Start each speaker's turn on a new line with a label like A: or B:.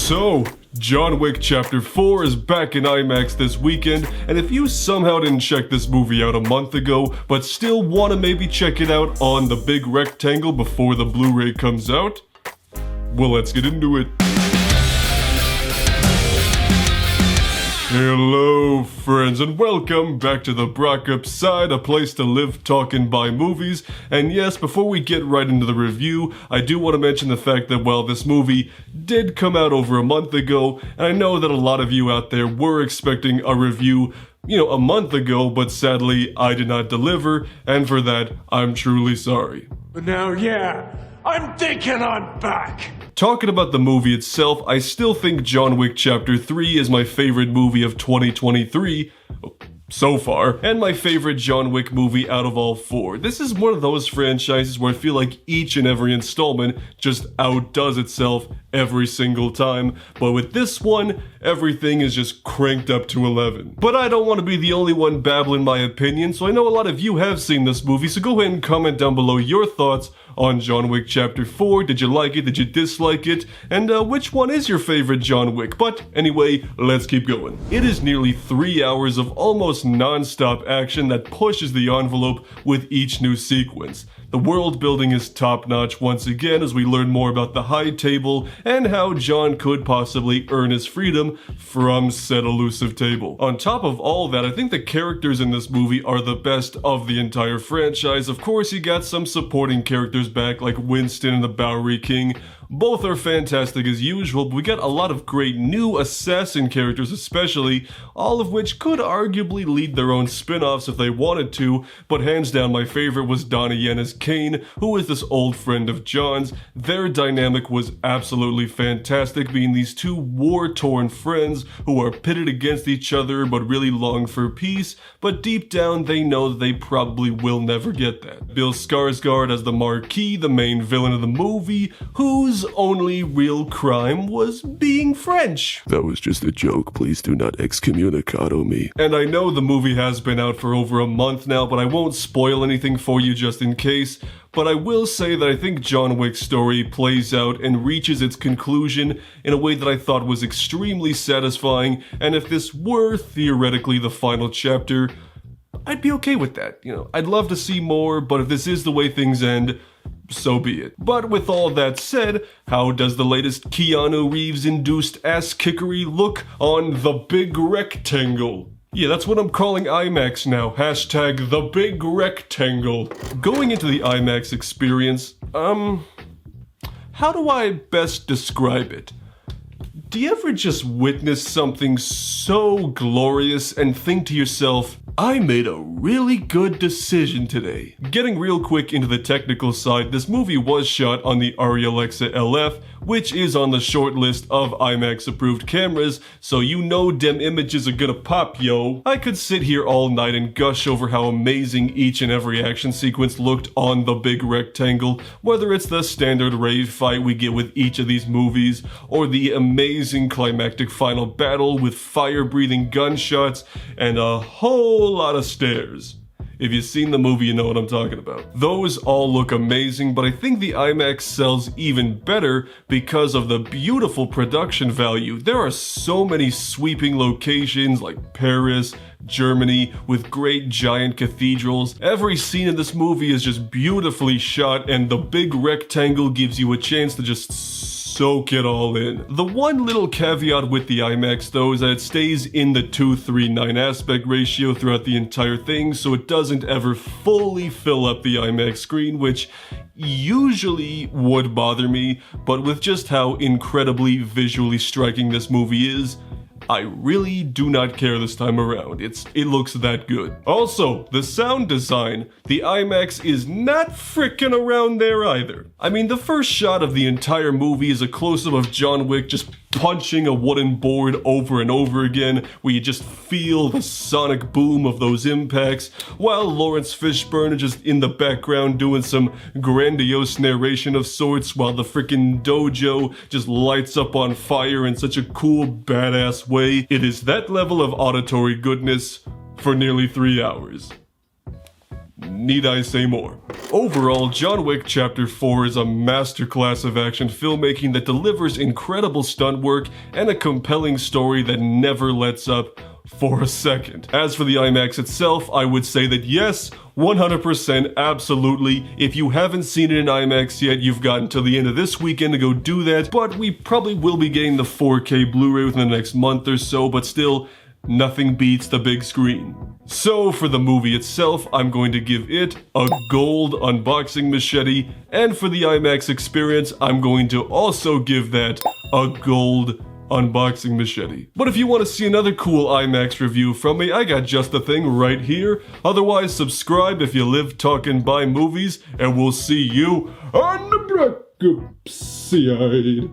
A: So, John Wick Chapter 4 is back in IMAX this weekend, and if you somehow didn't check this movie out a month ago, but still want to maybe check it out on the big rectangle before the Blu-ray comes out, well, let's get into it. Hello friends, and welcome back to the Brockopp side, a place to live, talk, and buy movies. And yes, before we get right into the review, I do want to mention the fact that, well, this movie did come out over a month ago, and I know that a lot of you out there were expecting a review, a month ago, but sadly, I did not deliver, and for that, I'm truly sorry.
B: But now, I'm thinking I'm back.
A: Talking about the movie itself, I still think John Wick Chapter 3 is my favorite movie of 2023, so far, and my favorite John Wick movie out of all four. This is one of those franchises where I feel like each and every installment just outdoes itself every single time, but with this one, everything is just cranked up to 11. But I don't want to be the only one babbling my opinion, so I know a lot of you have seen this movie, so go ahead and comment down below your thoughts on John Wick Chapter 4. Did you like it? Did you dislike it? And which one is your favorite John Wick? But anyway, let's keep going. It is nearly 3 hours of almost non-stop action that pushes the envelope with each new sequence. The world building is top-notch once again as we learn more about the High Table and how John could possibly earn his freedom from said elusive table. On top of all that, I think the characters in this movie are the best of the entire franchise. Of course, you got some supporting characters back like Winston and the Bowery King. Both are fantastic as usual, but we got a lot of great new assassin characters especially, all of which could arguably lead their own spin-offs if they wanted to, but hands down my favorite was Donnie Yen as Kane, who is this old friend of John's. Their dynamic was absolutely fantastic, being these two war-torn friends who are pitted against each other but really long for peace, but deep down they know that they probably will never get that. Bill Skarsgård as the Marquis, the main villain of the movie, whose only real crime was being French.
C: That was just a joke, please do not excommunicado me.
A: And I know the movie has been out for over a month now, but I won't spoil anything for you just in case. But I will say that I think John Wick's story plays out and reaches its conclusion in a way that I thought was extremely satisfying, and if this were theoretically the final chapter, I'd be okay with that. I'd love to see more, but if this is the way things end, so be it. But with all that said, how does the latest Keanu Reeves-induced ass-kickery look on the big rectangle? Yeah, that's what I'm calling IMAX now. Hashtag the big rectangle. Going into the IMAX experience, how do I best describe it? Do you ever just witness something so glorious and think to yourself, I made a really good decision today? Getting real quick into the technical side, this movie was shot on the Arri Alexa LF, which is on the short list of IMAX approved cameras, so dem images are gonna pop, yo. I could sit here all night and gush over how amazing each and every action sequence looked on the big rectangle, whether it's the standard rave fight we get with each of these movies, or the amazing climactic final battle with fire-breathing gunshots and a whole lot of stairs. If you've seen the movie, you know what I'm talking about. Those all look amazing, but I think the IMAX sells even better because of the beautiful production value. There are so many sweeping locations like Paris, Germany, with great giant cathedrals. Every scene in this movie is just beautifully shot, and the big rectangle gives you a chance to just soak it all in. The one little caveat with the IMAX though is that it stays in the 2:3:9 aspect ratio throughout the entire thing, so it doesn't ever fully fill up the IMAX screen, which usually would bother me, but with just how incredibly visually striking this movie is, I really do not care this time around. It looks that good. Also, the sound design. The IMAX is not frickin' around there either. I mean, the first shot of the entire movie is a close-up of John Wick just punching a wooden board over and over again, where you just feel the sonic boom of those impacts, while Lawrence Fishburne is just in the background doing some grandiose narration of sorts, while the frickin' dojo just lights up on fire in such a cool, badass way. It is that level of auditory goodness for nearly 3 hours. Need I say more? Overall, John Wick Chapter 4 is a masterclass of action filmmaking that delivers incredible stunt work and a compelling story that never lets up for a second. As for the IMAX itself, I would say that yes, 100% absolutely. If you haven't seen it in IMAX yet, you've got until the end of this weekend to go do that, but we probably will be getting the 4K Blu-ray within the next month or so, but still, nothing beats the big screen. So for the movie itself, I'm going to give it a gold unboxing machete, and for the IMAX experience, I'm going to also give that a gold unboxing machete. But if you want to see another cool IMAX review from me, I got just the thing right here. Otherwise, subscribe if you live talking by movies, and we'll see you on the Brockopp side.